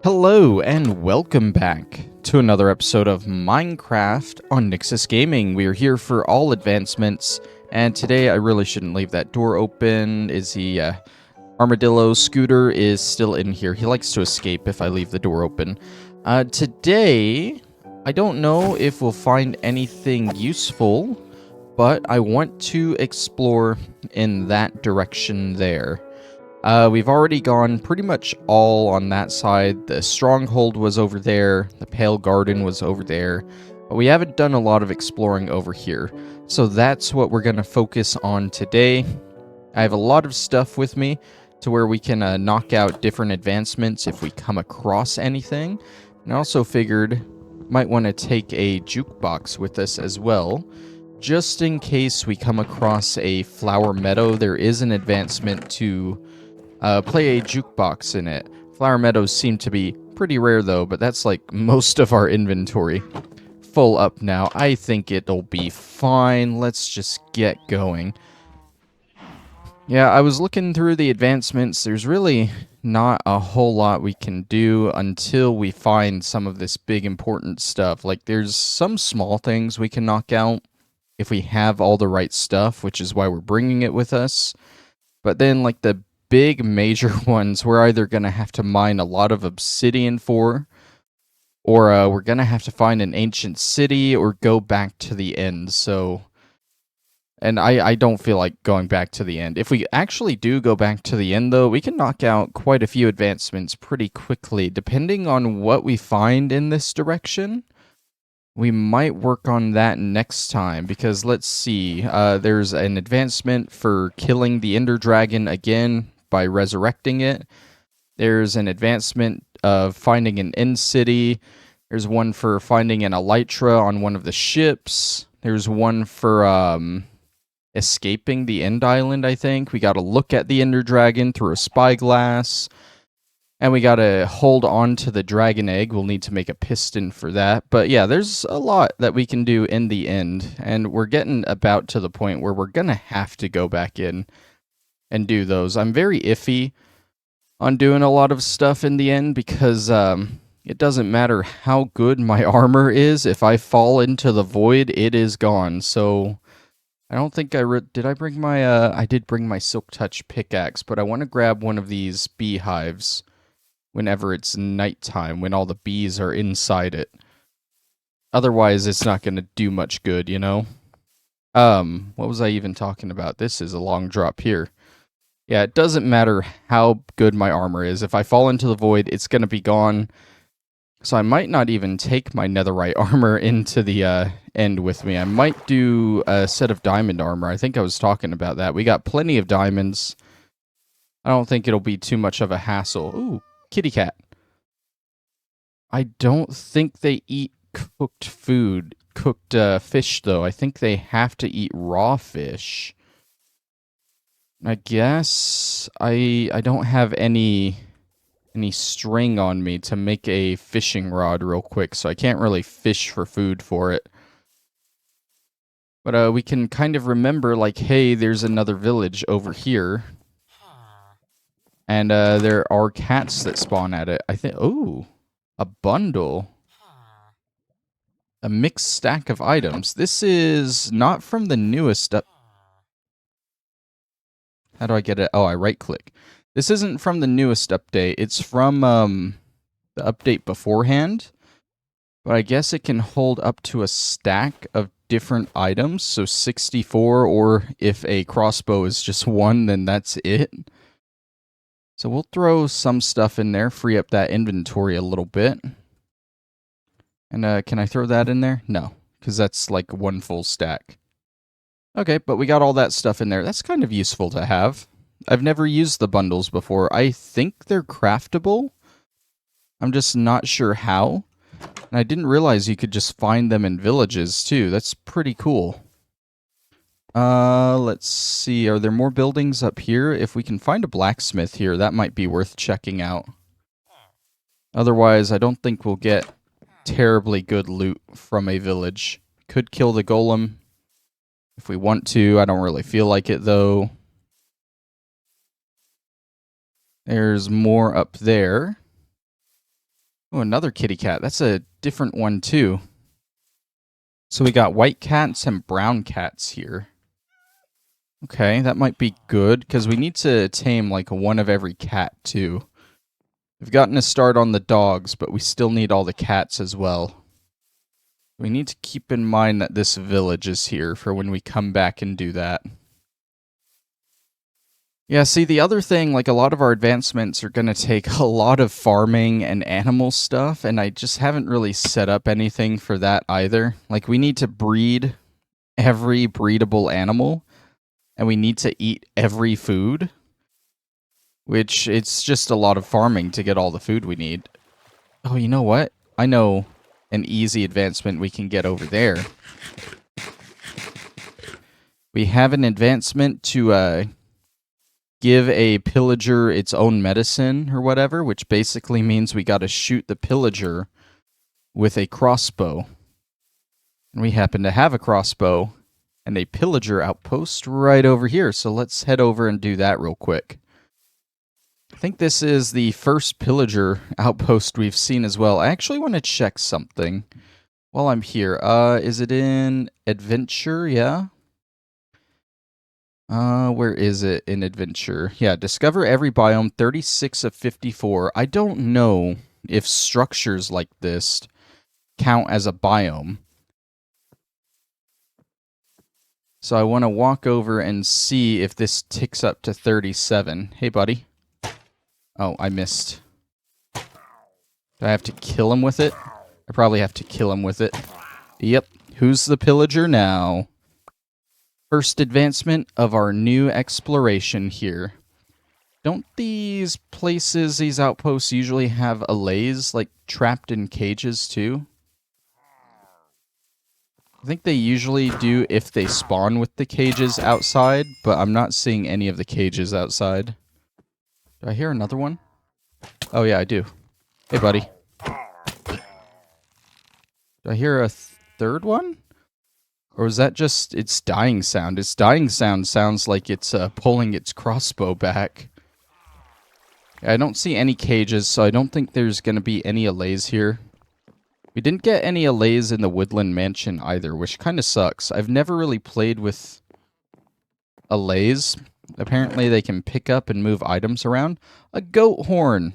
Hello and welcome back to another episode of Minecraft on Nyxus Gaming. We are here for all advancements, and today I really shouldn't leave that door open. Is he, Armadillo Scooter is still in here. He likes to escape if I leave the door open. Today, I don't know if we'll find anything useful, but I want to explore in that direction there. We've already gone pretty much all on that side. The stronghold was over there. The Pale Garden was over there. But we haven't done a lot of exploring over here. So that's what we're going to focus on today. I have a lot of stuff with me to where we can knock out different advancements if we come across anything. And I also figured might want to take a jukebox with us as well. Just in case we come across a flower meadow, there is an advancement to play a jukebox in it. Flower meadows seem to be pretty rare though, but that's like most of our inventory. Full up now. I think it'll be fine. Let's just get going. Yeah, I was looking through the advancements. There's really not a whole lot we can do until we find some of this big important stuff. Like there's some small things we can knock out if we have all the right stuff, which is why we're bringing it with us. But then like the big major ones we're either going to have to mine a lot of obsidian for, or we're going to have to find an ancient city or go back to the end. So, and I don't feel like going back to the end. If we actually do go back to the end though, we can knock out quite a few advancements pretty quickly. Depending on what we find in this direction, we might work on that next time, because let's see, there's an advancement for killing the Ender Dragon again by resurrecting it. There's an advancement of finding an end city. There's one for finding an elytra on one of the ships. There's one for escaping the end island, I think. We got to look at the Ender Dragon through a spyglass. And we gotta hold on to the dragon egg. We'll need to make a piston for that. But yeah, there's a lot that we can do in the end. And we're getting about to the point where we're gonna have to go back in and do those. I'm very iffy on doing a lot of stuff in the end because it doesn't matter how good my armor is. If I fall into the void, it is gone. So I don't think did I bring my, I did bring my Silk Touch pickaxe, but I want to grab one of these beehives whenever it's nighttime, when all the bees are inside it. Otherwise, it's not going to do much good, you know? What was I even talking about? This is a long drop here. Yeah, it doesn't matter how good my armor is. If I fall into the void, it's going to be gone. So I might not even take my netherite armor into the end with me. I might do a set of diamond armor. I think I was talking about that. We got plenty of diamonds. I don't think it'll be too much of a hassle. Ooh, kitty cat. I don't think they eat cooked fish, though. I think they have to eat raw fish. I guess I don't have any string on me to make a fishing rod real quick, so I can't really fish for food for it. But we can kind of remember, like, hey, there's another village over here. And there are cats that spawn at it. I think, oh, a bundle. A mixed stack of items. This is not from the newest How do I get it? Oh, I right click. This isn't from the newest update. It's from the update beforehand. But I guess it can hold up to a stack of different items. So 64, or if a crossbow is just one, then that's it. So we'll throw some stuff in there, free up that inventory a little bit. And can I throw that in there? No, because that's like one full stack. Okay, but we got all that stuff in there. That's kind of useful to have. I've never used the bundles before. I think they're craftable. I'm just not sure how. And I didn't realize you could just find them in villages too. That's pretty cool. Let's see. Are there more buildings up here? If we can find a blacksmith here, that might be worth checking out. Otherwise, I don't think we'll get terribly good loot from a village. Could kill the golem if we want to. I don't really feel like it, though. There's more up there. Oh, another kitty cat. That's a different one, too. So we got white cats and brown cats here. Okay, that might be good, because we need to tame, like, one of every cat, too. We've gotten a start on the dogs, but we still need all the cats as well. We need to keep in mind that this village is here for when we come back and do that. Yeah, see, the other thing, like, a lot of our advancements are going to take a lot of farming and animal stuff, and I just haven't really set up anything for that either. Like, we need to breed every breedable animal, and we need to eat every food, which it's just a lot of farming to get all the food we need. Oh, you know what? I know an easy advancement we can get over there. We have an advancement to give a pillager its own medicine or whatever, which basically means we got to shoot the pillager with a crossbow. And we happen to have a crossbow and a pillager outpost right over here, so let's head over and do that real quick. I think this is the first pillager outpost we've seen as well. I actually want to check something while I'm here. Is it in adventure? Yeah. Where is it in adventure? Yeah, discover every biome, 36 of 54. I don't know if structures like this count as a biome. So I want to walk over and see if this ticks up to 37. Hey, buddy. Oh, I missed. Do I have to kill him with it? I probably have to kill him with it. Yep. Who's the pillager now? First advancement of our new exploration here. Don't these places, these outposts, usually have allays, like, trapped in cages, too? I think they usually do if they spawn with the cages outside, but I'm not seeing any of the cages outside. Do I hear another one? Oh, yeah, I do. Hey, buddy. Do I hear a third one? Or is that just its dying sound? Its dying sound sounds like it's pulling its crossbow back. I don't see any cages, so I don't think there's going to be any allays here. We didn't get any allays in the Woodland Mansion either, which kind of sucks. I've never really played with allays. Apparently they can pick up and move items around. A goat horn!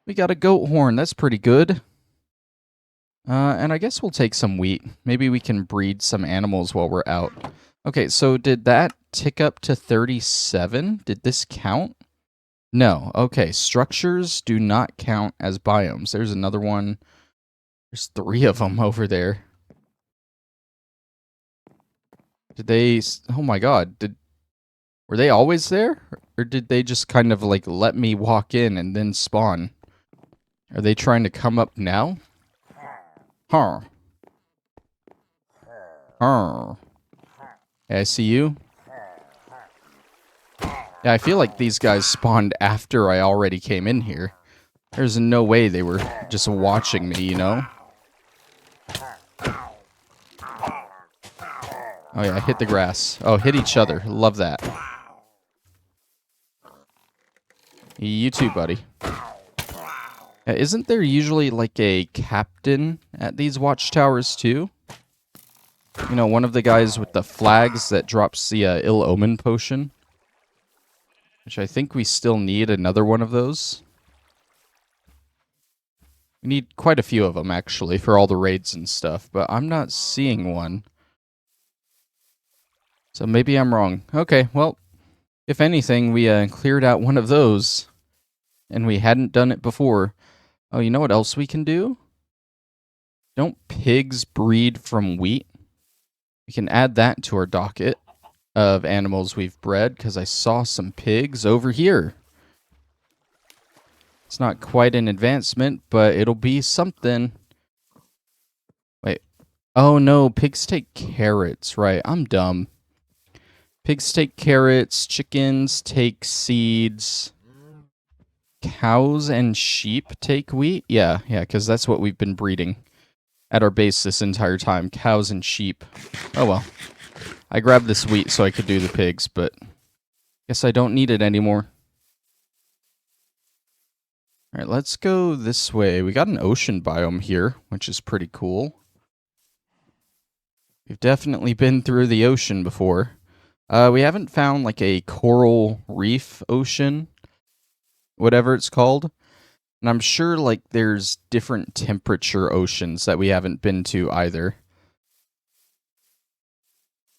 We got a goat horn, that's pretty good. And I guess we'll take some wheat. Maybe we can breed some animals while we're out. Okay, so did that tick up to 37? Did this count? No. Okay, structures do not count as biomes. There's another one. There's 3 of them over there. Did they... Oh my god. Were they always there? Or did they just kind of, like, let me walk in and then spawn? Are they trying to come up now? Huh. Huh. Hey, I see you. Yeah, I feel like these guys spawned after I already came in here. There's no way they were just watching me, you know? Oh yeah, hit the grass. Oh, hit each other. Love that. You too, buddy. Isn't there usually like a captain at these watchtowers too? You know, one of the guys with the flags that drops the ill omen potion. Which I think we still need another one of those. We need quite a few of them, actually, for all the raids and stuff. But I'm not seeing one. So maybe I'm wrong. Okay, well, if anything, we cleared out one of those. And we hadn't done it before. Oh, you know what else we can do? Don't pigs breed from wheat? We can add that to our docket of animals we've bred, because I saw some pigs over here. It's not quite an advancement, but it'll be something. Wait. Oh no, pigs take carrots. Right, I'm dumb. Pigs take carrots, chickens take seeds. Cows and sheep take wheat? Yeah, because that's what we've been breeding at our base this entire time. Cows and sheep. Oh well. I grabbed this wheat so I could do the pigs, but guess I don't need it anymore. All right, let's go this way. We got an ocean biome here, which is pretty cool. We've definitely been through the ocean before. We haven't found like a coral reef ocean, whatever it's called. And I'm sure like there's different temperature oceans that we haven't been to either.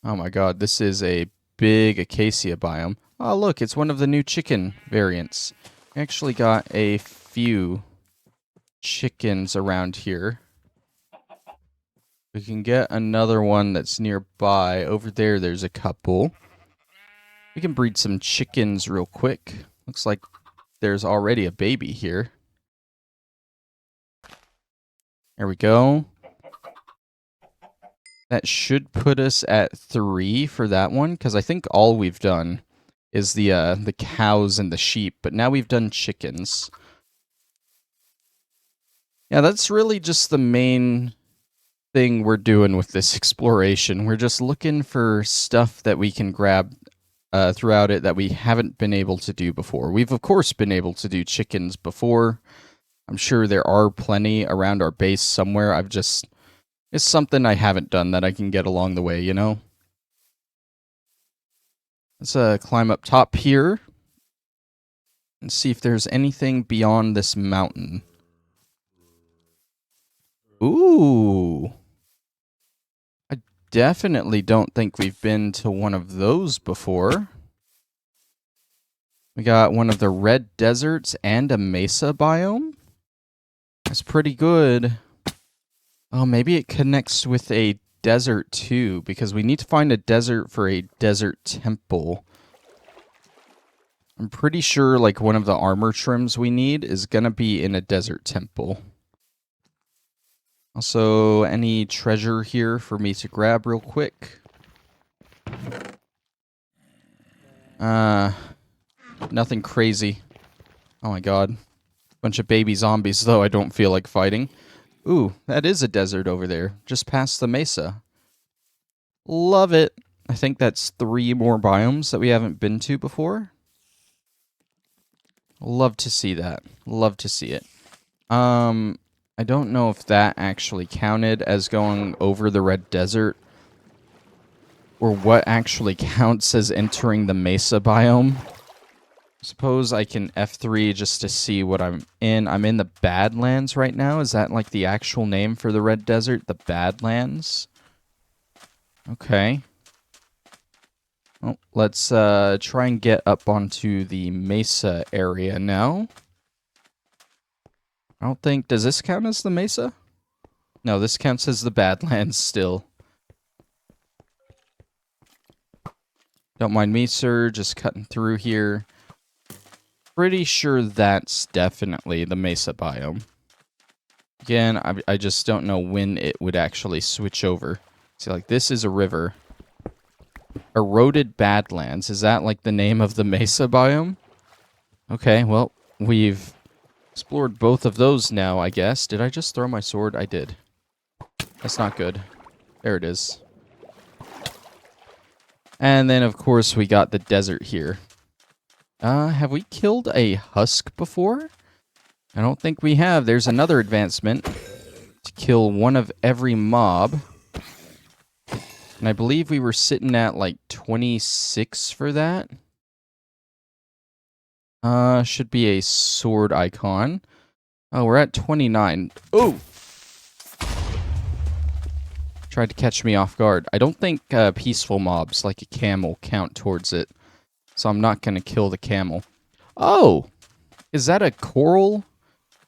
Oh my god, this is a big acacia biome. Oh look, it's one of the new chicken variants. We actually got a few chickens around here. We can get another one that's nearby. Over there, there's a couple. We can breed some chickens real quick. Looks like there's already a baby here. There we go. That should put us at 3 for that one, because I think all we've done is the cows and the sheep, but now we've done chickens. Yeah, that's really just the main thing we're doing with this exploration. We're just looking for stuff that we can grab throughout it that we haven't been able to do before. We've, of course, been able to do chickens before. I'm sure there are plenty around our base somewhere. It's something I haven't done that I can get along the way, you know? Let's climb up top here and see if there's anything beyond this mountain. Ooh. I definitely don't think we've been to one of those before. We got one of the red deserts and a mesa biome. That's pretty good. Oh, maybe it connects with a desert too, because we need to find a desert for a desert temple. I'm pretty sure like one of the armor trims we need is gonna be in a desert temple. Also, any treasure here for me to grab real quick? Nothing crazy. Oh my god. Bunch of baby zombies, though I don't feel like fighting. Ooh, that is a desert over there, just past the mesa. Love it. I think that's 3 more biomes that we haven't been to before. Love to see that. Love to see it. I don't know if that actually counted as going over the red desert, or what actually counts as entering the mesa biome. Suppose I can F3 just to see what I'm in. I'm in the Badlands right now. Is that like the actual name for the red desert? The Badlands? Okay. Well, let's try and get up onto the mesa area now. I don't think... Does this count as the mesa? No, this counts as the Badlands still. Don't mind me, sir. Just cutting through here. Pretty sure that's definitely the mesa biome. Again, I just don't know when it would actually switch over. See, like, this is a river. Eroded Badlands. Is that, like, the name of the mesa biome? Okay, well, we've explored both of those now, I guess. Did I just throw my sword? I did. That's not good. There it is. And then, of course, we got the desert here. Have we killed a husk before? I don't think we have. There's another advancement to kill one of every mob. And I believe we were sitting at like 26 for that. Should be a sword icon. Oh, we're at 29. Oh! Tried to catch me off guard. I don't think peaceful mobs like a camel count towards it. So I'm not going to kill the camel. Oh! Is that a coral?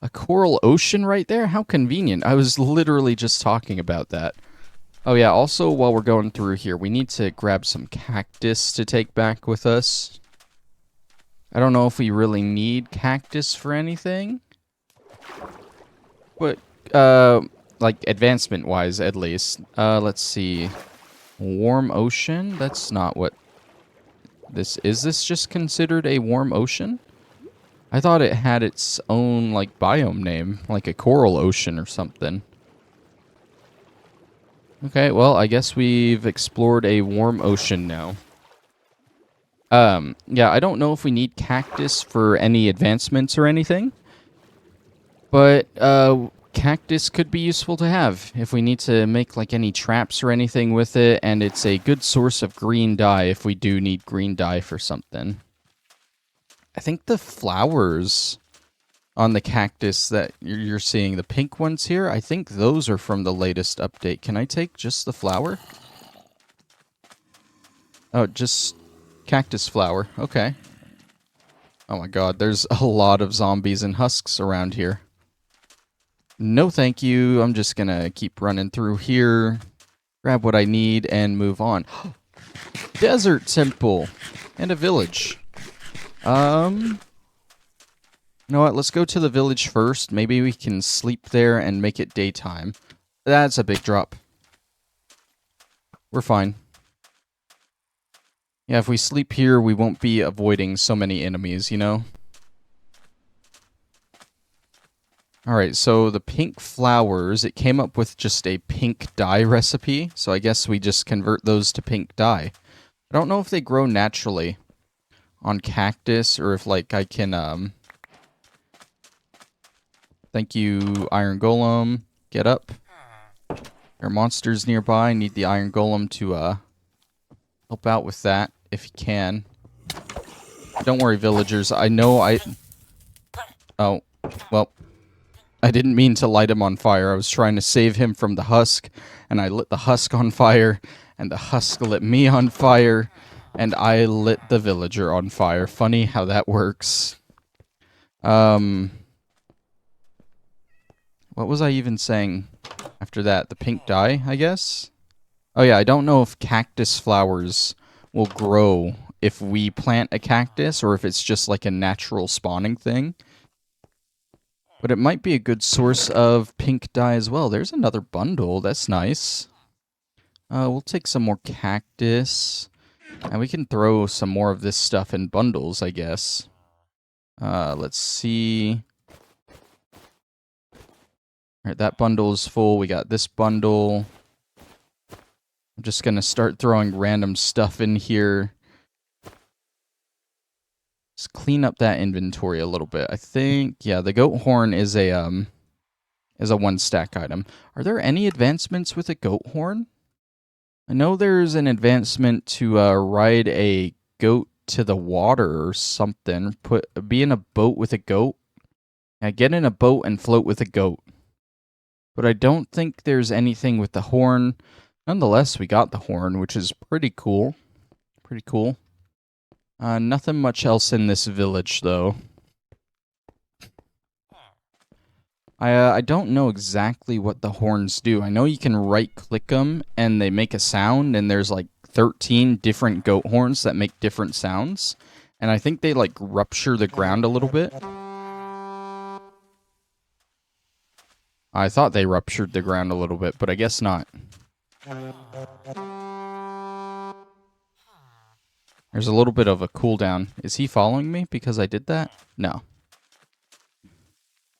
A coral ocean right there? How convenient. I was literally just talking about that. Oh yeah, also while we're going through here, we need to grab some cactus to take back with us. I don't know if we really need cactus for anything. But, like advancement-wise at least. Let's see. Warm ocean? That's not what... Is this just considered a warm ocean? I thought it had its own, like, biome name, like a coral ocean or something. Okay, well, I guess we've explored a warm ocean now. Yeah, I don't know if we need cactus for any advancements or anything, But cactus could be useful to have if we need to make like any traps or anything with it, and it's a good source of green dye if we do need green dye for something. I think the flowers on the cactus that you're seeing, the pink ones here, I think those are from the latest update. Can I take just the flower? Oh, just cactus flower. Okay. Oh my god, there's a lot of zombies and husks around here. No thank you. I'm just gonna keep running through here, grab what I need, and move on. Desert temple and a village. You know what? Let's go to the village first. Maybe we can sleep there and make it daytime. That's a big drop. We're fine. Yeah, if we sleep here, we won't be avoiding so many enemies, you know? Alright, so the pink flowers, it came up with just a pink dye recipe, so I guess we just convert those to pink dye. I don't know if they grow naturally on cactus, or if, like, I can, Thank you, Iron Golem. Get up. There are monsters nearby. Need the Iron Golem to, help out with that, if you can. Don't worry, villagers. I know Oh, well, I didn't mean to light him on fire. I was trying to save him from the husk, and I lit the husk on fire, and the husk lit me on fire, and I lit the villager on fire. Funny how that works. What was I even saying after that? The pink dye, I guess? Oh yeah, I don't know if cactus flowers will grow if we plant a cactus, or if it's just like a natural spawning thing. But it might be a good source of pink dye as well. There's another bundle. That's nice. We'll take some more cactus. And we can throw some more of this stuff in bundles, I guess. Let's see. Alright, that bundle is full. We got this bundle. I'm just going to start throwing random stuff in here. Just clean up that inventory a little bit. I think, yeah, the goat horn is a one stack item. Are there any advancements with a goat horn? I know there's an advancement to ride a goat to the water or something. Be in a boat with a goat. Yeah, get in a boat and float with a goat. But I don't think there's anything with the horn. Nonetheless, we got the horn, which is pretty cool. Pretty cool. Nothing much else in this village, though. I don't know exactly what the horns do. I know you can right-click them, and they make a sound, and there's like 13 different goat horns that make different sounds. And I think they like rupture the ground a little bit. I thought they ruptured the ground a little bit, but I guess not. There's a little bit of a cooldown. Is he following me because I did that? No.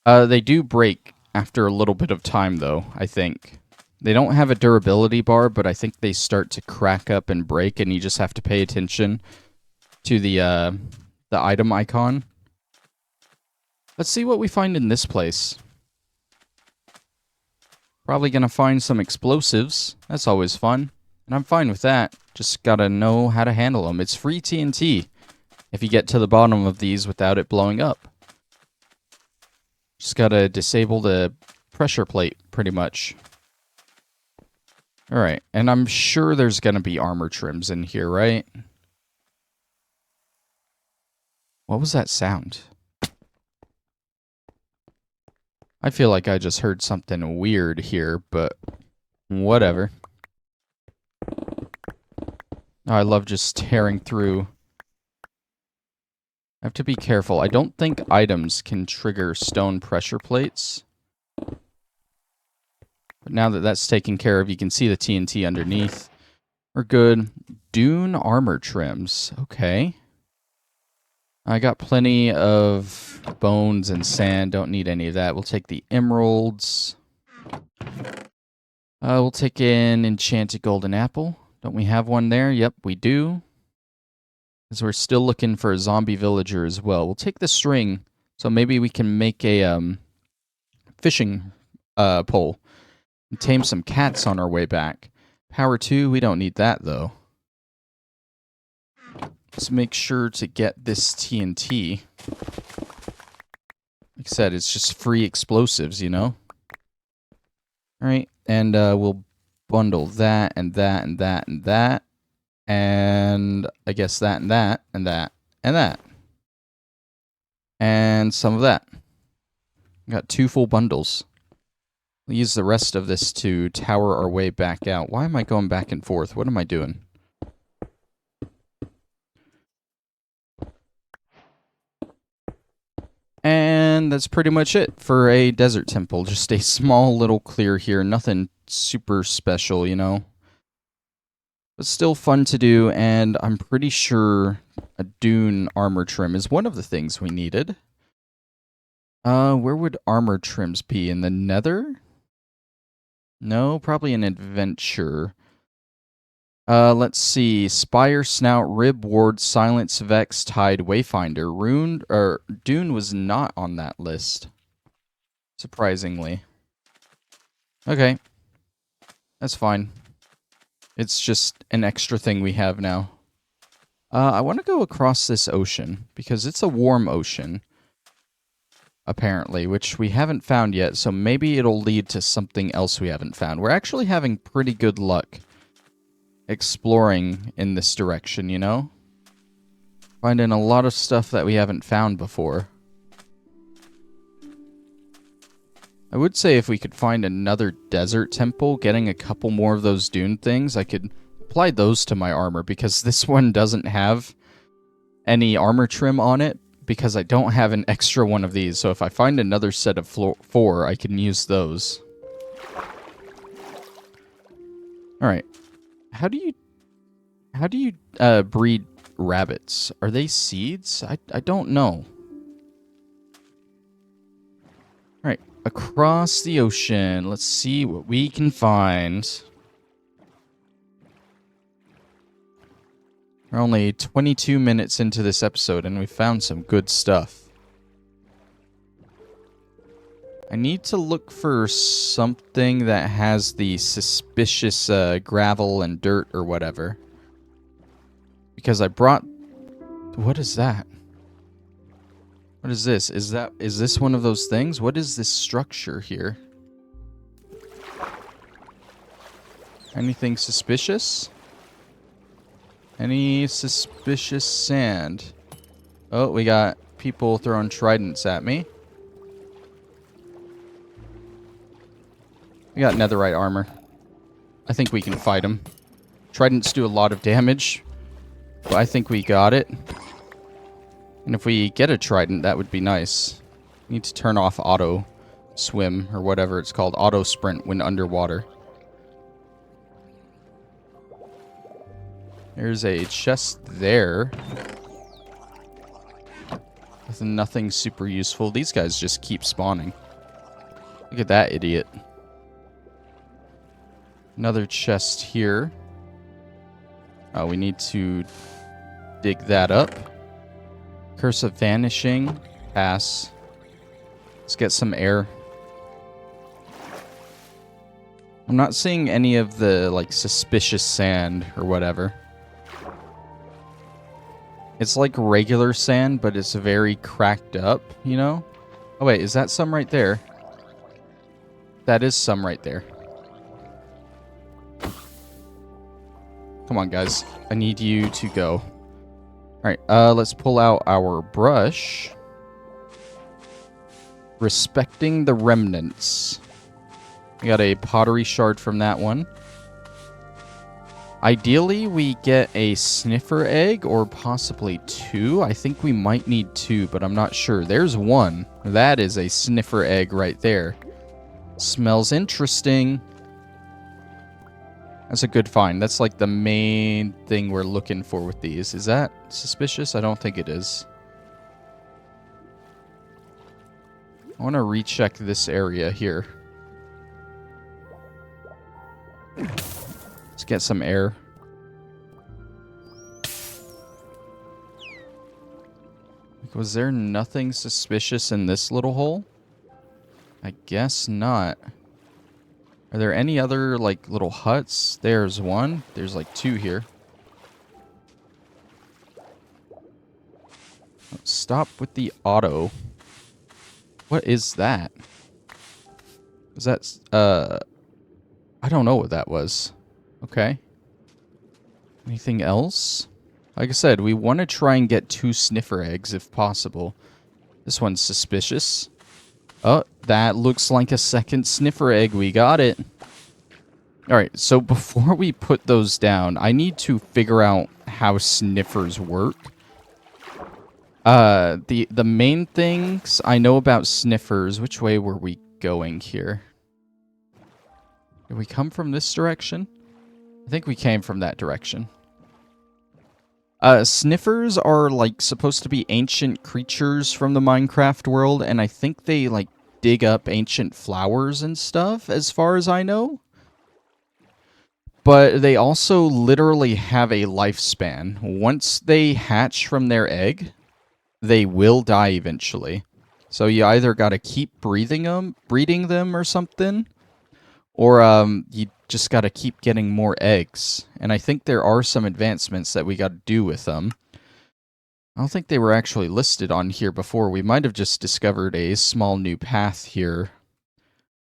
They do break after a little bit of time, though, I think. They don't have a durability bar, but I think they start to crack up and break, and you just have to pay attention to the item icon. Let's see what we find in this place. Probably gonna find some explosives. That's always fun. And I'm fine with that. Just gotta know how to handle them. It's free TNT if you get to the bottom of these without it blowing up. Just gotta disable the pressure plate, pretty much. Alright, and I'm sure there's gonna be armor trims in here, right? What was that sound? I feel like I just heard something weird here, but whatever. Oh, I love just tearing through. I have to be careful. I don't think items can trigger stone pressure plates. But now that that's taken care of, you can see the TNT underneath. We're good. Dune armor trims. Okay. I got plenty of bones and sand. Don't need any of that. We'll take the emeralds. We'll take an enchanted golden apple. Don't we have one there? Yep, we do. Because we're still looking for a zombie villager as well. We'll take the string, so maybe we can make a fishing pole. And tame some cats on our way back. Power 2, we don't need that, though. Let's make sure to get this TNT. Like I said, it's just free explosives, you know? Alright, and we'll bundle that, and that, and that, and that. And I guess that, and that, and that, and that. And some of that. Got 2 full bundles. We'll use the rest of this to tower our way back out. Why am I going back and forth? What am I doing? And that's pretty much it for a desert temple. Just a small little clear here. Nothing super special, you know. But still fun to do, and I'm pretty sure a dune armor trim is one of the things we needed. Where would armor trims be? In the nether? No, probably an adventure. Let's see. Spire, Snout, Rib, Ward, Silence, Vex, Tide, Wayfinder. Dune was not on that list. Surprisingly. Okay. That's fine. It's just an extra thing we have now. I want to go across this ocean, because it's a warm ocean. Apparently, which we haven't found yet, so maybe it'll lead to something else we haven't found. We're actually having pretty good luck exploring in this direction, you know? Finding a lot of stuff that we haven't found before. I would say if we could find another desert temple, getting a couple more of those dune things, I could apply those to my armor, because this one doesn't have any armor trim on it, because I don't have an extra one of these. So if I find another set of 4, I can use those. Alright. How do you breed rabbits? Are they seeds? I don't know. Alright, across the ocean. Let's see what we can find. We're only 22 minutes into this episode, and we found some good stuff. I need to look for something that has the suspicious gravel and dirt or whatever. Because I brought... What is that? What is this? Is this one of those things? What is this structure here? Anything suspicious? Any suspicious sand? Oh, we got people throwing tridents at me. We got netherite armor. I think we can fight them. Tridents do a lot of damage, but I think we got it. And if we get a trident, that would be nice. We need to turn off auto swim, or whatever it's called, auto sprint when underwater. There's a chest there. With nothing super useful. These guys just keep spawning. Look at that idiot. Another chest here. Oh, we need to dig that up. Curse of Vanishing. Pass. Let's get some air. I'm not seeing any of the, like, suspicious sand or whatever. It's like regular sand, but it's very cracked up, you know? Oh, wait, is that some right there? That is some right there. Come on, guys. I need you to go. Alright, let's pull out our brush. Respecting the remnants. We got a pottery shard from that one. Ideally, we get a sniffer egg, or possibly 2. I think we might need 2, but I'm not sure. There's 1. That is a sniffer egg right there. Smells interesting. That's a good find. That's like the main thing we're looking for with these. Is that suspicious? I don't think it is. I want to recheck this area here. Let's get some air. Was there nothing suspicious in this little hole? I guess not. Are there any other, like, little huts? There's one. There's, like, two here. Stop with the auto. What is that? Is that, I don't know what that was. Okay. Anything else? Like I said, we want to try and get 2 sniffer eggs if possible. This one's suspicious. Oh, that looks like a second sniffer egg. We got it. Alright, so before we put those down, I need to figure out how sniffers work. The main things I know about sniffers... Which way were we going here? Did we come from this direction? I think we came from that direction. Sniffers are, like, supposed to be ancient creatures from the Minecraft world, and I think they, like, dig up ancient flowers and stuff, as far as I know. But they also literally have a lifespan. Once they hatch from their egg, they will die eventually. So you either gotta keep breeding them or something, or you just gotta keep getting more eggs. And I think there are some advancements that we gotta do with them. I don't think they were actually listed on here before. We might have just discovered a small new path here.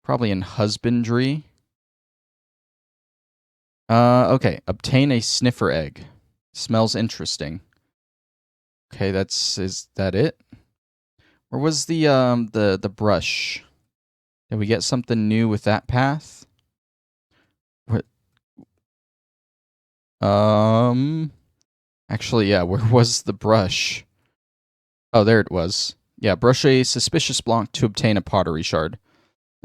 Probably in husbandry. Okay. Obtain a sniffer egg. Smells interesting. Okay, is that it? Or was the brush? Did we get something new with that path? What? Actually, yeah, where was the brush? Oh, there it was. Yeah, brush a suspicious block to obtain a pottery shard.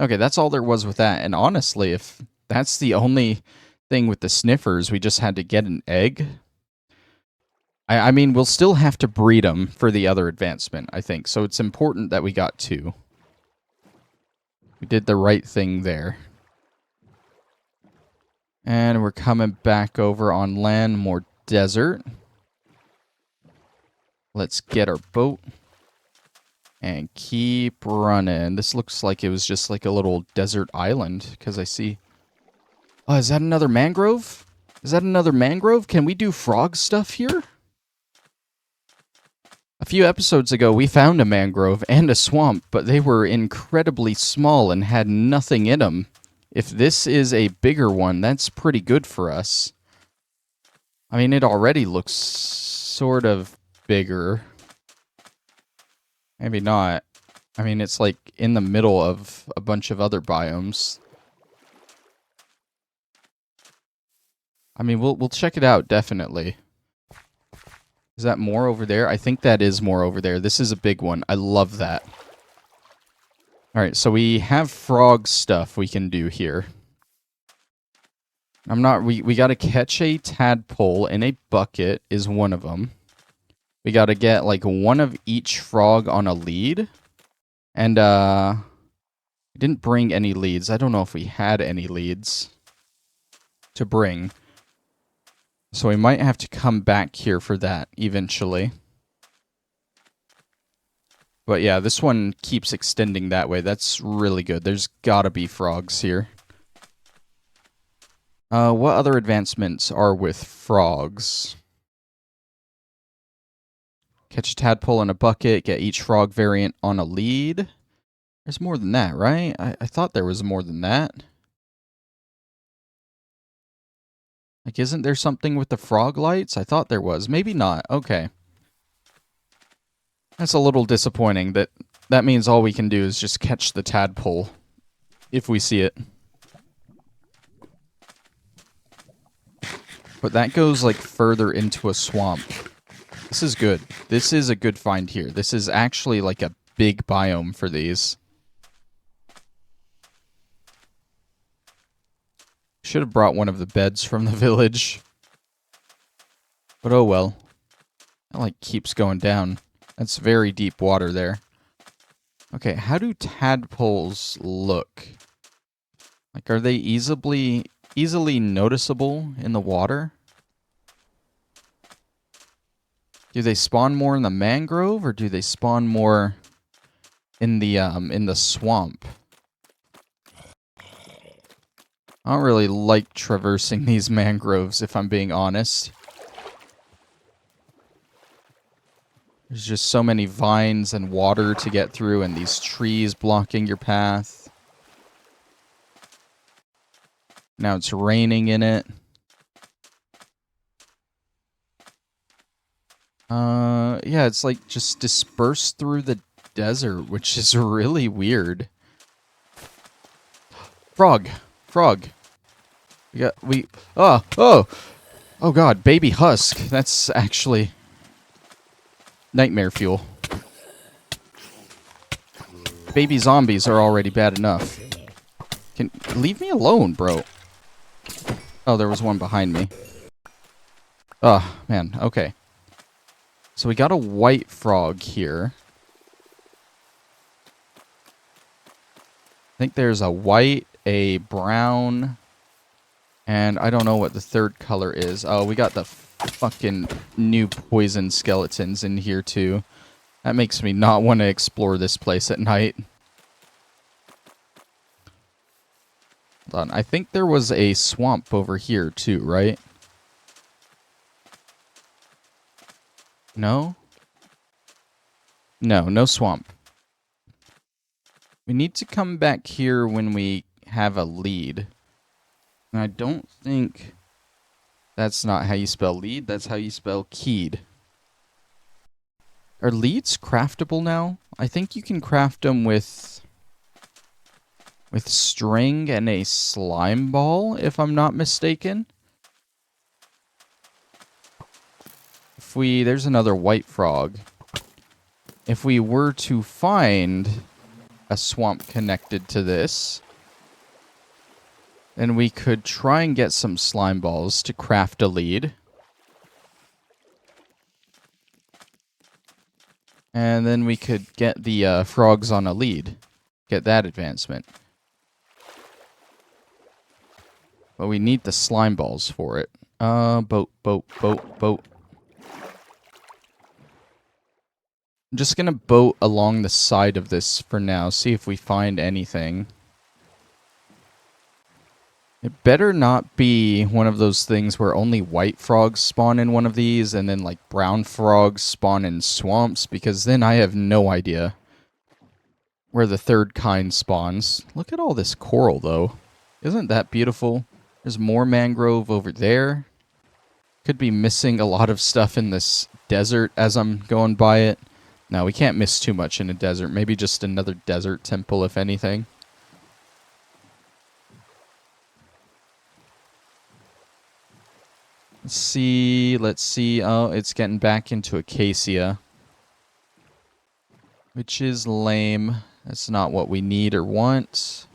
Okay, that's all there was with that. And honestly, if that's the only thing with the sniffers, we just had to get an egg. I mean, we'll still have to breed them for the other advancement, I think. So it's important that we got 2. We did the right thing there. And we're coming back over on land, more desert. Let's get our boat. And keep running. This looks like it was just like a little desert island, because I see... Oh, is that another mangrove? Is that another mangrove? Can we do frog stuff here? A few episodes ago, we found a mangrove and a swamp, but they were incredibly small and had nothing in them. If this is a bigger one, that's pretty good for us. I mean, it already looks sort of bigger. Maybe not. I mean, it's like in the middle of a bunch of other biomes. I mean, we'll check it out, definitely. Is that more over there? I think that is more over there. This is a big one. I love that. Alright, so we have frog stuff we can do here. We gotta catch a tadpole in a bucket is one of them. We gotta get, like, one of each frog on a lead. And, we didn't bring any leads. I don't know if we had any leads to bring. So we might have to come back here for that eventually. But yeah, this one keeps extending that way. That's really good. There's gotta be frogs here. What other advancements are with frogs? Catch a tadpole in a bucket, get each frog variant on a lead. There's more than that, right? I thought there was more than that. Like, isn't there something with the frog lights? I thought there was. Maybe not. Okay. That's a little disappointing. That means all we can do is just catch the tadpole if we see it. But that goes, like, further into a swamp. This is good. This is a good find here. This is actually, like, a big biome for these. Should have brought one of the beds from the village. But oh well. That, like, keeps going down. That's very deep water there. Okay, how do tadpoles look? Like, are they easily noticeable in the water? Do they spawn more in the mangrove, or do they spawn more in the swamp? I don't really like traversing these mangroves, if I'm being honest. There's just so many vines and water to get through, and these trees blocking your path. Now it's raining in it. Yeah, it's like just dispersed through the desert, which is really weird. Frog! Frog! Oh god, baby husk. That's actually nightmare fuel. Baby zombies are already bad enough. Leave me alone, bro. Oh, there was one behind me. Oh, man, okay. So we got a white frog here. I think there's a white, a brown, and I don't know what the third color is. Oh, we got the fucking new poison skeletons in here too. That makes me not want to explore this place at night. Hold on. I think there was a swamp over here too, right? No? No, no swamp. We need to come back here when we have a lead. And I don't think that's not how you spell lead. That's how you spell keyed. Are leads craftable now? I think you can craft them with string and a slime ball, if I'm not mistaken. There's another white frog. If we were to find a swamp connected to this, then we could try and get some slime balls to craft a lead. And then we could get the frogs on a lead. Get that advancement. But we need the slime balls for it. Boat. I'm just gonna boat along the side of this for now, see if we find anything. It better not be one of those things where only white frogs spawn in one of these, and then like brown frogs spawn in swamps, because then I have no idea where the third kind spawns. Look at all this coral, though. Isn't that beautiful? There's more mangrove over there. Could be missing a lot of stuff in this desert as I'm going by it. No, we can't miss too much in a desert. Maybe just another desert temple, if anything. Let's see. Oh, it's getting back into Acacia. Which is lame. That's not what we need or want.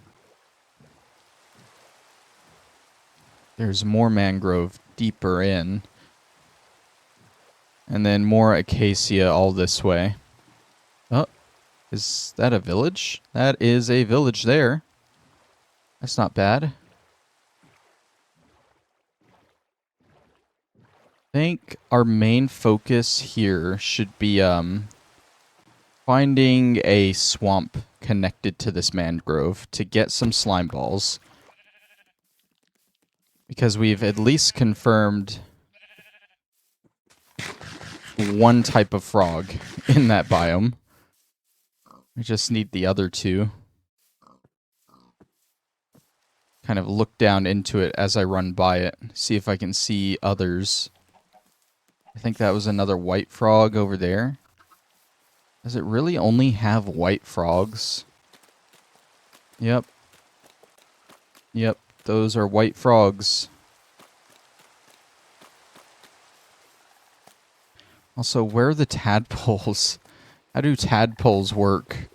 There's more mangrove deeper in. And then more Acacia all this way. Oh, is that a village? That is a village there. That's not bad. I think our main focus here should be finding a swamp connected to this mangrove to get some slime balls. Because we've at least confirmed one type of frog in that biome. We just need the other two. Kind of look down into it as I run by it. See if I can see others. I think that was another white frog over there. Does it really only have white frogs? Yep. Yep, those are white frogs. Also, where are the tadpoles? How do tadpoles work?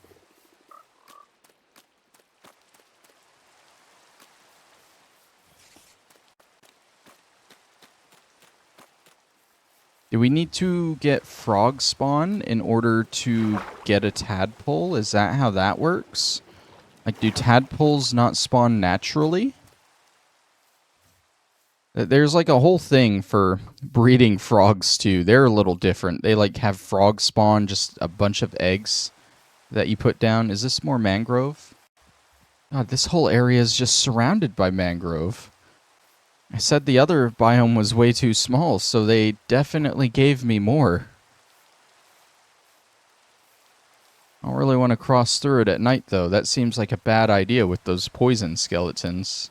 Do we need to get frog spawn in order to get a tadpole? Is that how that works? Like, do tadpoles not spawn naturally? There's like a whole thing for breeding frogs too. They're a little different. They like have frog spawn, just a bunch of eggs that you put down. Is this more mangrove? God, this whole area is just surrounded by mangrove. I said the other biome was way too small, so they definitely gave me more. I don't really want to cross through it at night, though. That seems like a bad idea with those poison skeletons.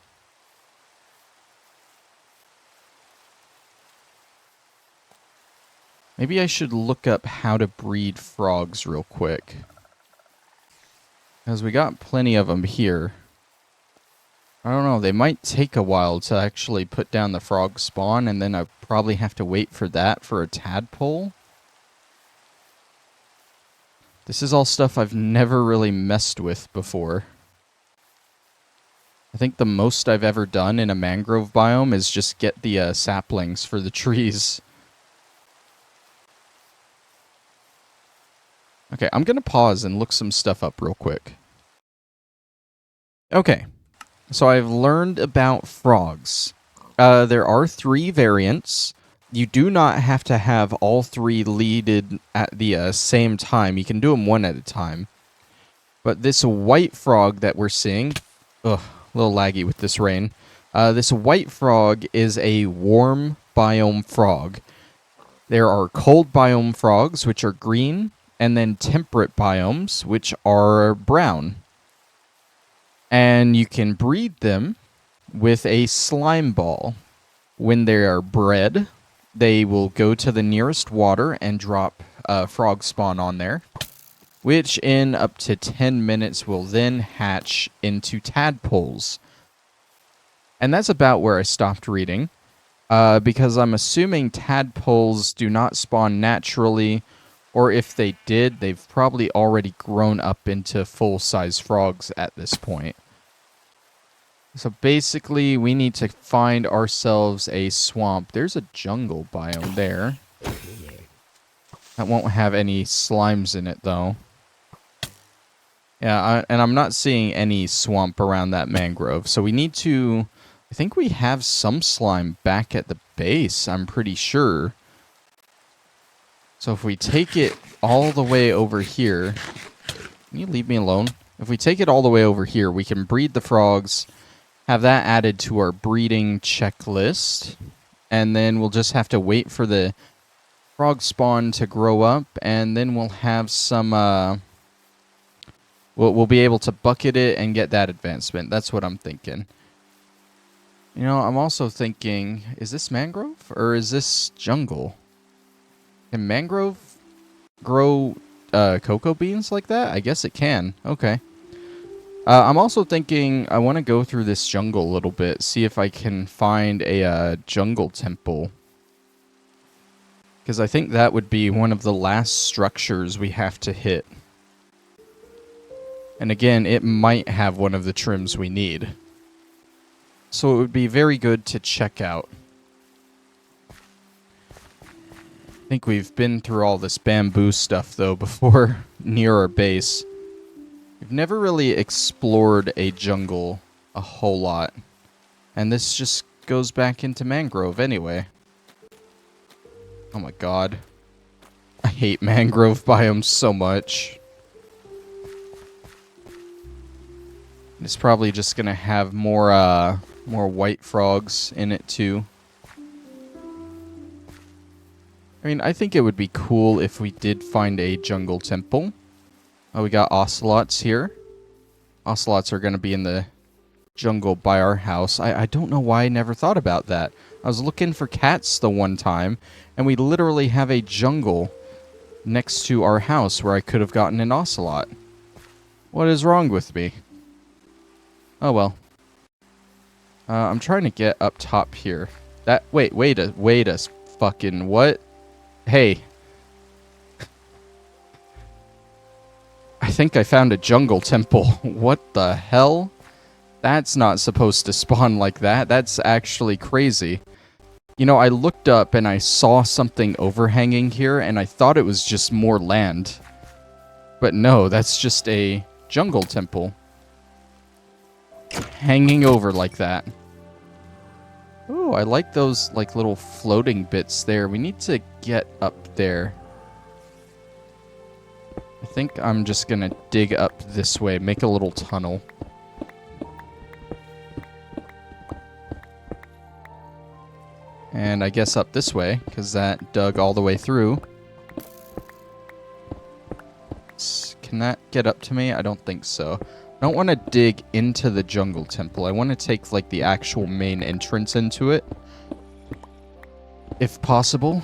Maybe I should look up how to breed frogs real quick. Because we got plenty of them here. I don't know, they might take a while to actually put down the frog spawn, and then I probably have to wait for that for a tadpole. This is all stuff I've never really messed with before. I think the most I've ever done in a mangrove biome is just get the saplings for the trees. Okay, I'm going to pause and look some stuff up real quick. Okay, so I've learned about frogs. There are 3 variants. You do not have to have all 3 leaded at the same time. You can do them one at a time. But this white frog that we're seeing... Ugh, a little laggy with this rain. This white frog is a warm biome frog. There are cold biome frogs, which are green, and then temperate biomes, which are brown. And you can breed them with a slime ball. When they are bred, they will go to the nearest water and drop frog spawn on there, which in up to 10 minutes will then hatch into tadpoles. And that's about where I stopped reading, because I'm assuming tadpoles do not spawn naturally, or if they did, they've probably already grown up into full-size frogs at this point. So basically, we need to find ourselves a swamp. There's a jungle biome there. That won't have any slimes in it, though. Yeah, and I'm not seeing any swamp around that mangrove. So we need to... I think we have some slime back at the base, I'm pretty sure. So if we take it all the way over here... Can you leave me alone? If we take it all the way over here, we can breed the frogs, have that added to our breeding checklist, and then we'll just have to wait for the frog spawn to grow up, and then we'll have some... We'll be able to bucket it and get that advancement. That's what I'm thinking. You know, I'm also thinking, is this mangrove or is this jungle? Can mangrove grow cocoa beans like that? I guess it can. Okay. I'm also thinking I want to go through this jungle a little bit, see if I can find a jungle temple. Because I think that would be one of the last structures we have to hit. And again, it might have one of the trims we need. So it would be very good to check out. I think we've been through all this bamboo stuff, though, before near our base. We've never really explored a jungle a whole lot. And this just goes back into mangrove anyway. Oh my god. I hate mangrove biomes so much. It's probably just gonna have more white frogs in it too. I mean, I think it would be cool if we did find a jungle temple. Oh, we got ocelots here. Ocelots are gonna be in the jungle by our house. I don't know why I never thought about that. I was looking for cats the one time, and we literally have a jungle next to our house where I could have gotten an ocelot. What is wrong with me? Oh well. I'm trying to get up top here. Wait a fucking what? Hey. I think I found a jungle temple. What the hell? That's not supposed to spawn like that. That's actually crazy. You know, I looked up and I saw something overhanging here, and I thought it was just more land. But no, that's just a jungle temple. Hanging over like that. Oh, I like those like little floating bits there. We need to get up there. I think I'm just gonna dig up this way, make a little tunnel. And I guess up this way, because that dug all the way through. Can that get up to me? I don't think so. I don't want to dig into the jungle temple. I want to take, like, the actual main entrance into it. If possible.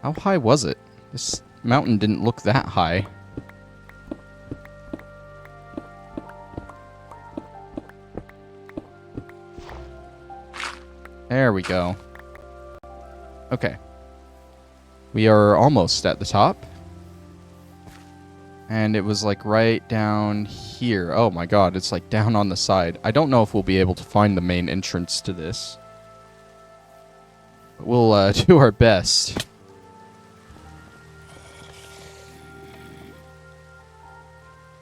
How high was it? This mountain didn't look that high. There we go. Okay. We are almost at the top. And it was like right down here. Oh my god, it's like down on the side. I don't know if we'll be able to find the main entrance to this. But we'll do our best.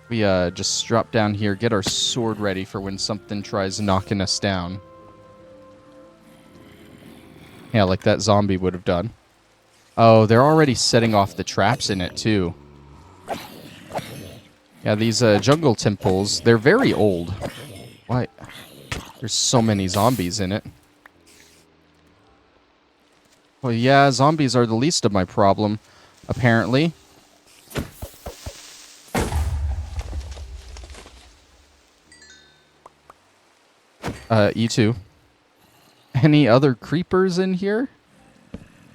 We just drop down here, get our sword ready for when something tries knocking us down. Yeah, like that zombie would have done. Oh, they're already setting off the traps in it, too. Yeah, these jungle temples, they're very old. Why? There's so many zombies in it. Well, yeah, zombies are the least of my problem, apparently. You too. Any other creepers in here?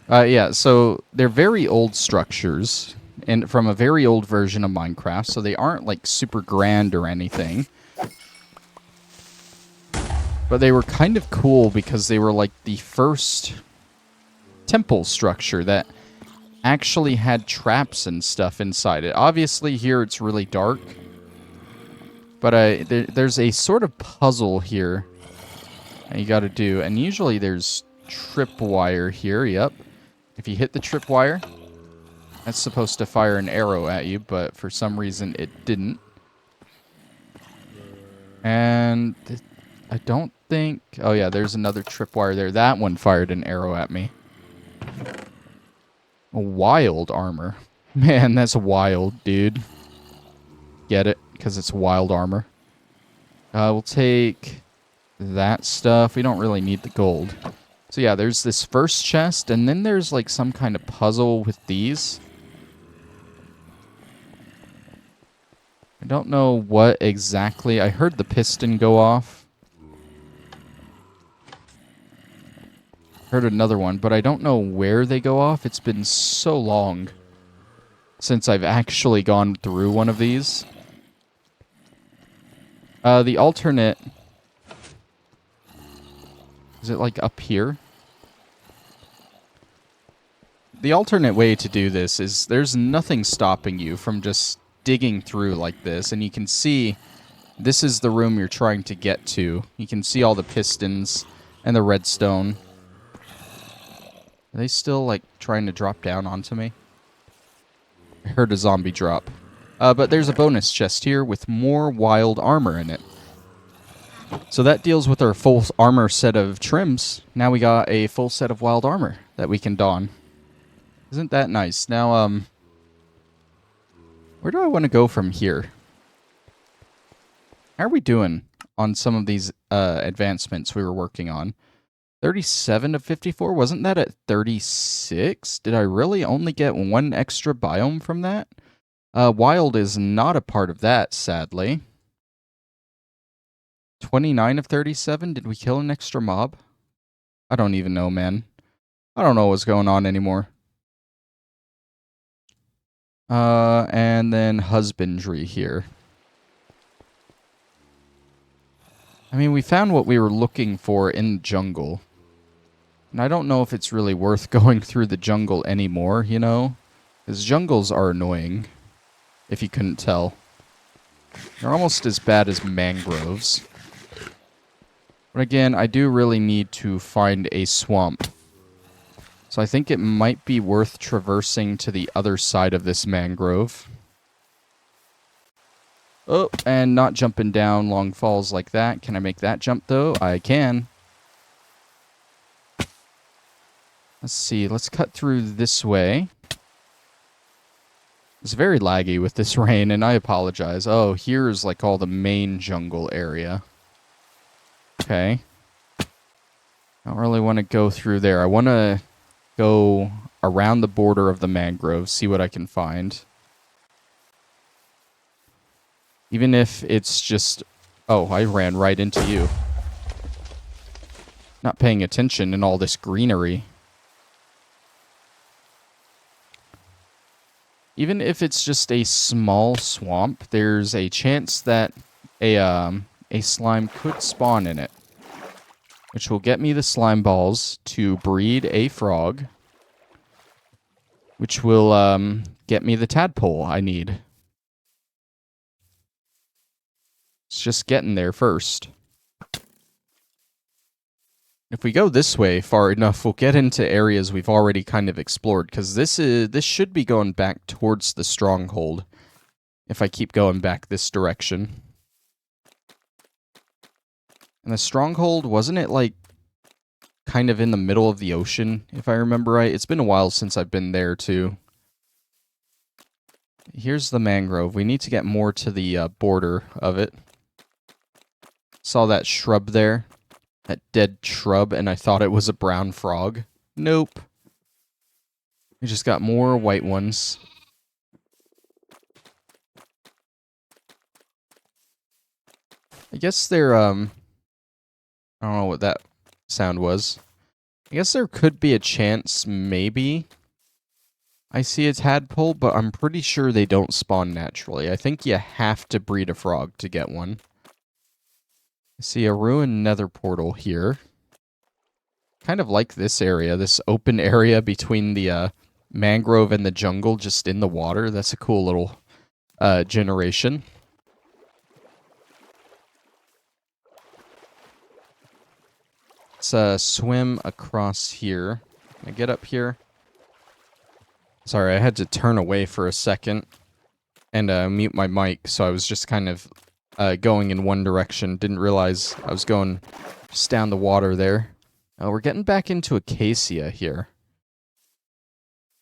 Yeah, so they're very old structures, and from a very old version of Minecraft, so they aren't, like, super grand or anything. But they were kind of cool because they were, like, the first temple structure that actually had traps and stuff inside it. Obviously, here it's really dark, but there's a sort of puzzle here that you gotta do, and usually there's tripwire here, yep. If you hit the tripwire, that's supposed to fire an arrow at you, but for some reason it didn't. And I don't think... Oh yeah, there's another tripwire there. That one fired an arrow at me. A wild armor. Man, that's wild, dude. Get it? Because it's wild armor. We'll take that stuff. We don't really need the gold. So yeah, there's this first chest, and then there's like some kind of puzzle with these. I don't know what exactly. I heard the piston go off. Heard another one, but I don't know where they go off. It's been so long since I've actually gone through one of these. The alternate... Is it like up here? The alternate way to do this is there's nothing stopping you from just digging through like this, and you can see this is the room you're trying to get to. You can see all the pistons and the redstone. Are they still like trying to drop down onto me? I heard a zombie drop. But there's a bonus chest here with more wild armor in it. So that deals with our full armor set of trims. Now we got a full set of wild armor that we can don. Isn't that nice? Now, where do I want to go from here? How are we doing on some of these advancements we were working on? 37 of 54? Wasn't that at 36? Did I really only get one extra biome from that? Wild is not a part of that, sadly. 29 of 37? Did we kill an extra mob? I don't even know, man. I don't know what's going on anymore. And then husbandry here. I mean, we found what we were looking for in the jungle. And I don't know if it's really worth going through the jungle anymore, you know? Because jungles are annoying, if you couldn't tell. They're almost as bad as mangroves. But again, I do really need to find a swamp. So I think it might be worth traversing to the other side of this mangrove. Oh, and not jumping down long falls like that. Can I make that jump, though? I can. Let's see. Let's cut through this way. It's very laggy with this rain, and I apologize. Oh, here's like all the main jungle area. Okay. I don't really want to go through there. I want to go around the border of the mangrove, see what I can find. Even if it's just... Oh, I ran right into you. Not paying attention in all this greenery. Even if it's just a small swamp, there's a chance that a slime could spawn in it. Which will get me the slime balls to breed a frog. Which will get me the tadpole I need. It's just getting there first. If we go this way far enough, we'll get into areas we've already kind of explored, because this should be going back towards the stronghold, if I keep going back this direction. And the stronghold, wasn't it like kind of in the middle of the ocean, if I remember right? It's been a while since I've been there too. Here's the mangrove. We need to get more to the border of it. Saw that shrub there. That dead shrub, and I thought it was a brown frog. Nope. We just got more white ones. I guess they're, I don't know what that sound was. I guess there could be a chance, maybe, I see a tadpole, but I'm pretty sure they don't spawn naturally. I think you have to breed a frog to get one. I see a ruined nether portal here. Kind of like this area, this open area between the mangrove and the jungle just in the water. That's a cool little generation. Let's swim across here. Can I get up here? Sorry, I had to turn away for a second and mute my mic, so I was just kind of going in one direction. Didn't realize I was going just down the water there. We're getting back into acacia here,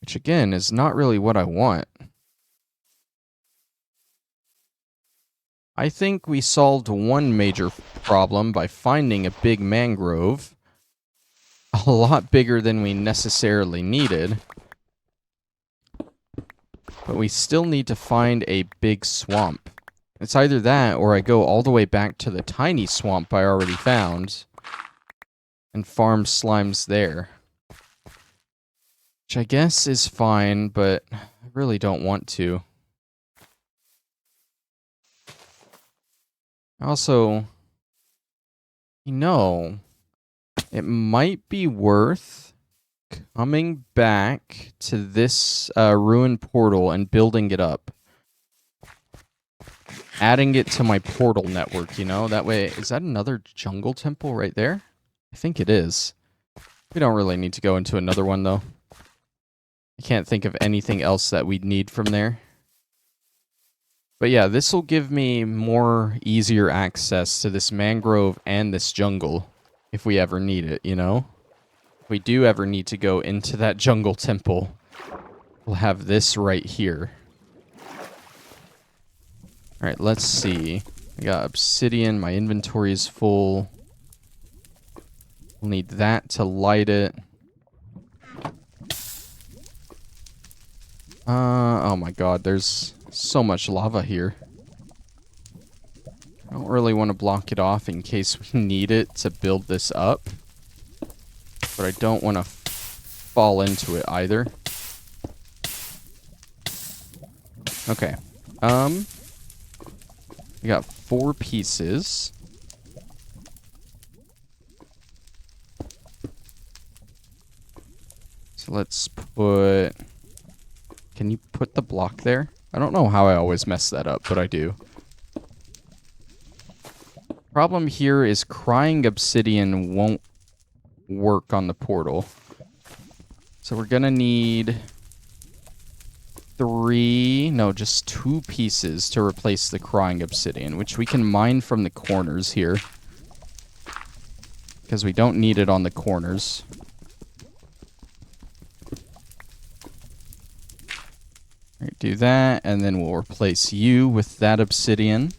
which again is not really what I want. I think we solved one major problem by finding a big mangrove, a lot bigger than we necessarily needed. But we still need to find a big swamp. It's either that or I go all the way back to the tiny swamp I already found and farm slimes there. Which I guess is fine, but I really don't want to. Also, you know, it might be worth coming back to this ruined portal and building it up. Adding it to my portal network, you know? That way, is that another jungle temple right there? I think it is. We don't really need to go into another one, though. I can't think of anything else that we'd need from there. But yeah, this will give me more easier access to this mangrove and this jungle if we ever need it, you know? If we do ever need to go into that jungle temple, we'll have this right here. Alright, let's see. I got obsidian, my inventory is full. We'll need that to light it. Oh my god, there's so much lava here. I don't really want to block it off in case we need it to build this up. But I don't want to fall into it either. Okay. We got 4 pieces. So let's put... Can you put the block there? I don't know how I always mess that up, but I do. Problem here is crying obsidian won't work on the portal. So we're gonna need 2 pieces to replace the crying obsidian, which we can mine from the corners here. Because we don't need it on the corners. Alright, do that, and then we'll replace you with that obsidian.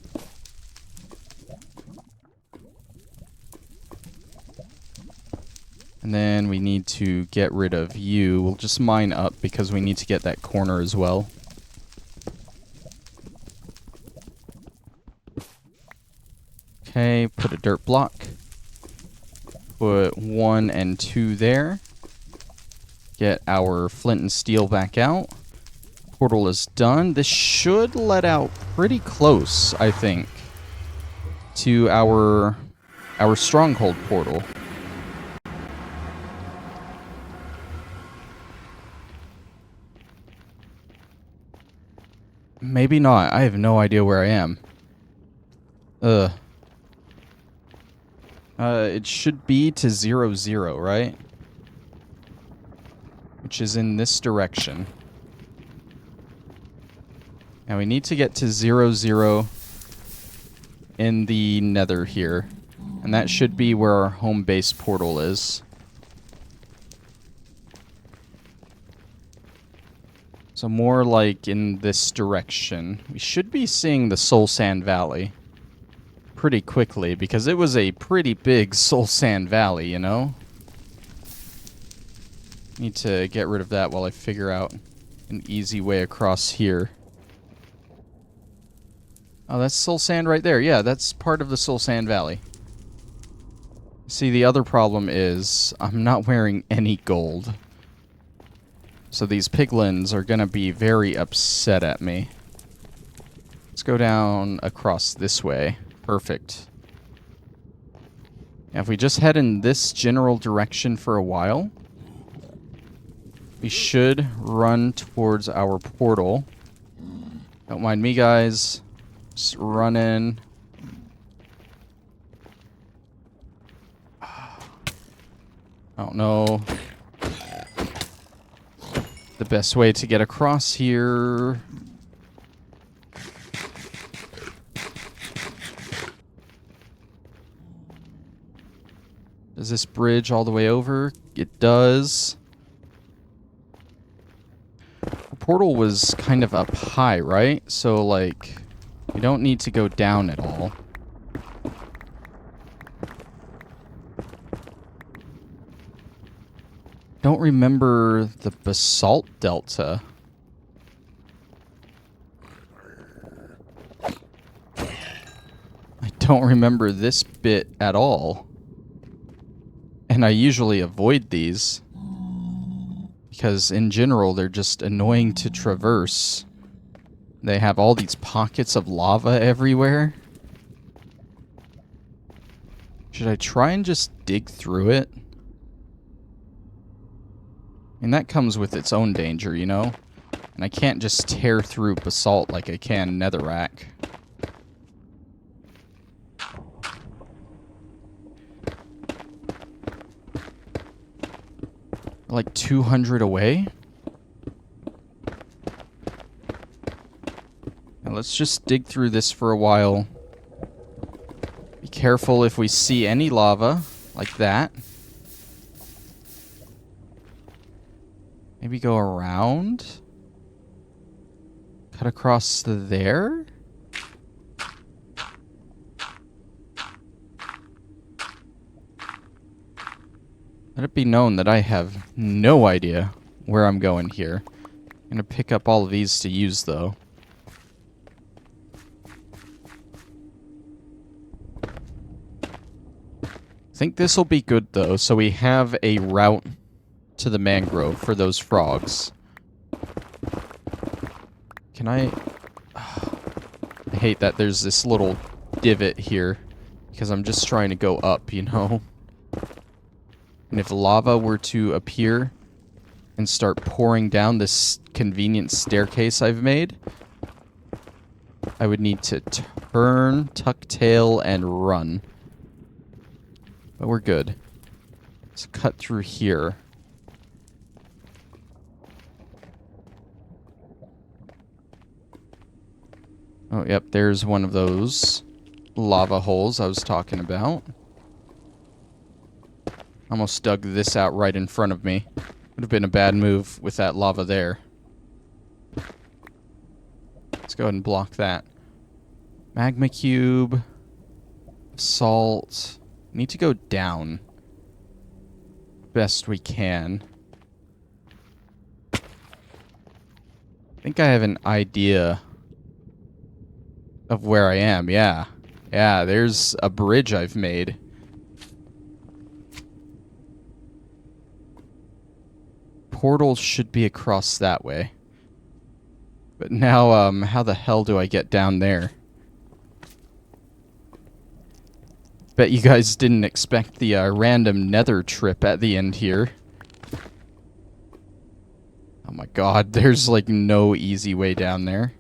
And then we need to get rid of you. We'll just mine up because we need to get that corner as well. Okay, put a dirt block. Put 1 and 2 there. Get our flint and steel back out. Portal is done. This should let out pretty close, I think, to our stronghold portal. Maybe not. I have no idea where I am. It should be to 0, 0, right? Which is in this direction. And we need to get to 0, 0 in the nether here. And that should be where our home base portal is. So more like in this direction. We should be seeing the Soul Sand Valley pretty quickly, because it was a pretty big Soul Sand Valley, you know? Need to get rid of that while I figure out an easy way across here. Oh, that's Soul Sand right there. Yeah, that's part of the Soul Sand Valley. See, the other problem is I'm not wearing any gold. So these piglins are going to be very upset at me. Let's go down across this way. Perfect. Now, if we just head in this general direction for a while, we should run towards our portal. Don't mind me, guys. Just running. I don't know the best way to get across here. Does this bridge all the way over? It does. The portal was kind of up high, right? So, like, we don't need to go down at all. Don't remember the basalt delta. I don't remember this bit at all. And I usually avoid these, because in general they're just annoying to traverse. They have all these pockets of lava everywhere. Should I try and just dig through it? And that comes with its own danger, you know? And I can't just tear through basalt like I can netherrack. Like 200 away? Now let's just dig through this for a while. Be careful if we see any lava like that. Maybe go around? Cut across there? Let it be known that I have no idea where I'm going here. I'm going to pick up all of these to use, though. I think this will be good, though, so we have a route to the mangrove for those frogs. Can I hate that there's this little divot here, because I'm just trying to go up, you know? And if lava were to appear and start pouring down this convenient staircase I've made, I would need to turn, tuck tail, and run. But we're good. Let's cut through here. Oh, yep, there's one of those lava holes I was talking about. Almost dug this out right in front of me. Would have been a bad move with that lava there. Let's go ahead and block that. Magma cube. Salt. Need to go down. best we can. I think I have an idea of where I am, yeah. Yeah, there's a bridge I've made. Portal should be across that way. But now, how the hell do I get down there? Bet you guys didn't expect the random nether trip at the end here. Oh my god, there's like no easy way down there.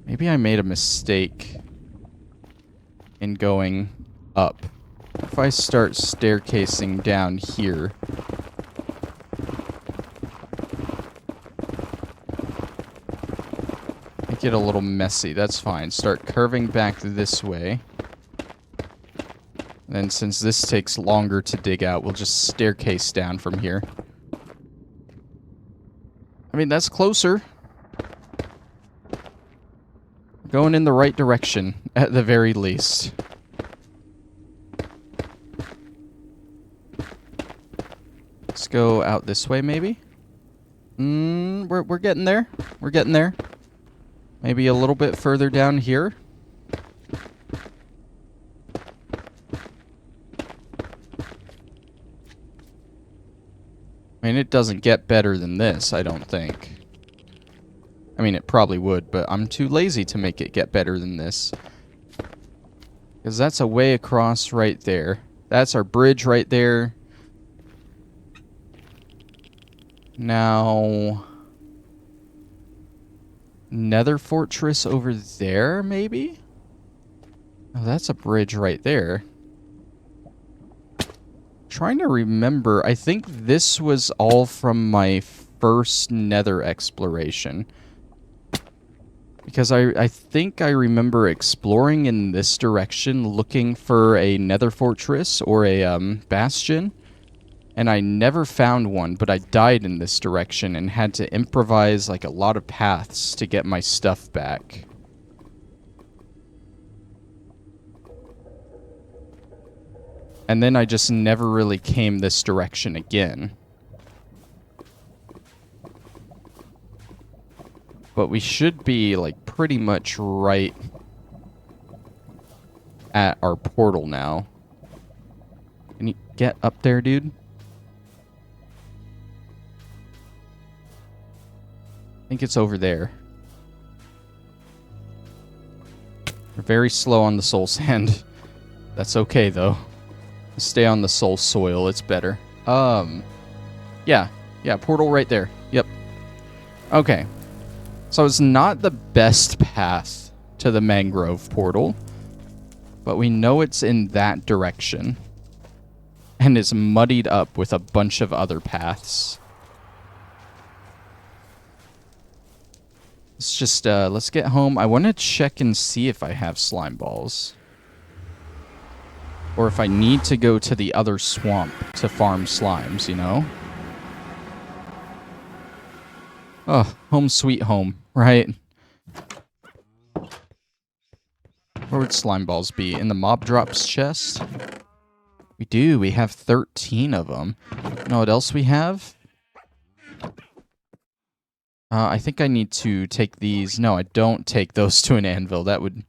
Maybe I made a mistake in going up. If I start staircasing down here... get a little messy. That's fine. Start curving back this way. And then since this takes longer to dig out, we'll just staircase down from here. I mean, that's closer. Going in the right direction, at the very least. Let's go out this way, maybe? We're getting there. We're getting there. Maybe a little bit further down here. I mean, it doesn't get better than this, I don't think. I mean, it probably would, but I'm too lazy to make it get better than this. Because that's a way across right there. That's our bridge right there. Now... Nether fortress over there, maybe? Oh, that's a bridge right there. Trying to remember, I think this was all from my first nether exploration. Because I think I remember exploring in this direction, looking for a nether fortress or a bastion. And I never found one, but I died in this direction and had to improvise like a lot of paths to get my stuff back. And then I just never really came this direction again. But we should be like pretty much right at our portal now. Can you get up there, dude? I think it's over there. We're very slow on the soul sand. That's okay, though. Stay on the soul soil, it's better. Yeah, portal right there. Yep. Okay. So it's not the best path to the mangrove portal, but we know it's in that direction. And it's muddied up with a bunch of other paths. Let's just, let's get home. I want to check and see if I have slime balls. Or if I need to go to the other swamp to farm slimes, you know? Oh, home sweet home, right? Where would slime balls be? In the mob drops chest? We do. We have 13 of them. You know what else we have? I think I need to take these. No, I don't take those to an anvil. That would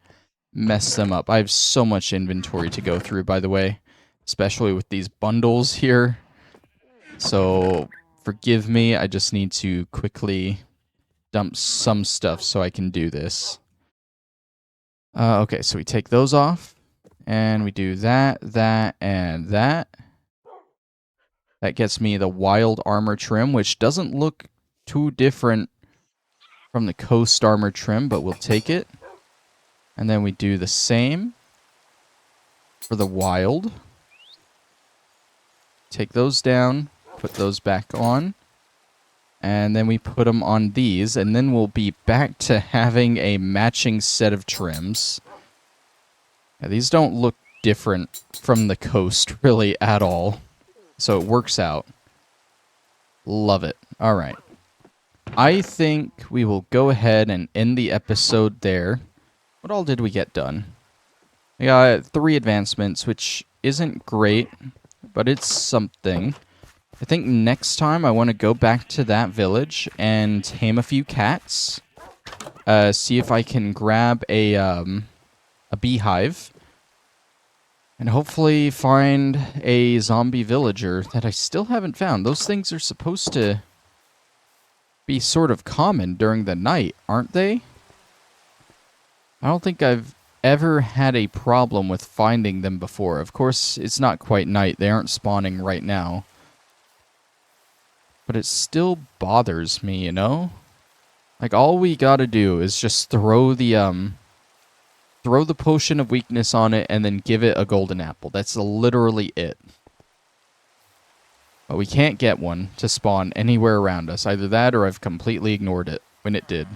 mess them up. I have so much inventory to go through, by the way. Especially with these bundles here. So, forgive me. I just need to quickly dump some stuff so I can do this. Okay, so we take those off. And we do that, that, and that. That gets me the wild armor trim, which doesn't look too different from the coast armor trim, but we'll take it. And then we do the same for the wild. Take those down, put those back on, and then we put them on these, and then we'll be back to having a matching set of trims. Now, these don't look different from the coast really at all, so it works out. Love it. All right. I think we will go ahead and end the episode there. What all did we get done? I got 3 advancements, which isn't great, but it's something. I think next time I want to go back to that village and tame a few cats. See if I can grab a beehive. And hopefully find a zombie villager that I still haven't found. Those things are supposed to be sort of common during the night, aren't they? I don't think I've ever had a problem with finding them before. Of course, it's not quite night. They aren't spawning right now. But it still bothers me, you know? Like, all we gotta do is just throw the potion of weakness on it and then give it a golden apple. That's literally it. But we can't get one to spawn anywhere around us. Either that or I've completely ignored it when it did.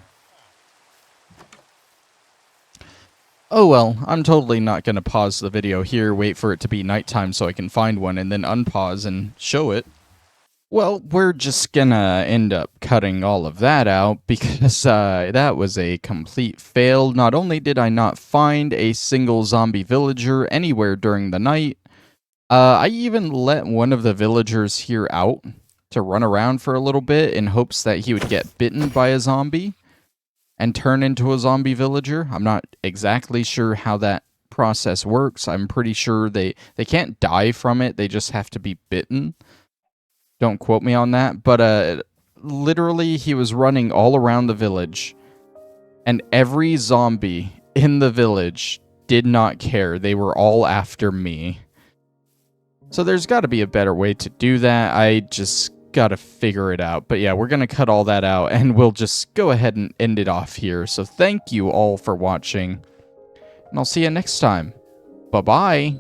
Oh well, I'm totally not going to pause the video here, wait for it to be nighttime so I can find one, and then unpause and show it. Well, we're just gonna end up cutting all of that out because that was a complete fail. Not only did I not find a single zombie villager anywhere during the night, I even let one of the villagers here out to run around for a little bit in hopes that he would get bitten by a zombie and turn into a zombie villager. I'm not exactly sure how that process works. I'm pretty sure they can't die from it. They just have to be bitten. Don't quote me on that, but literally he was running all around the village, and every zombie in the village did not care. They were all after me. So there's got to be a better way to do that. I just got to figure it out. But yeah, we're going to cut all that out, and we'll just go ahead and end it off here. So thank you all for watching, and I'll see you next time. Bye-bye.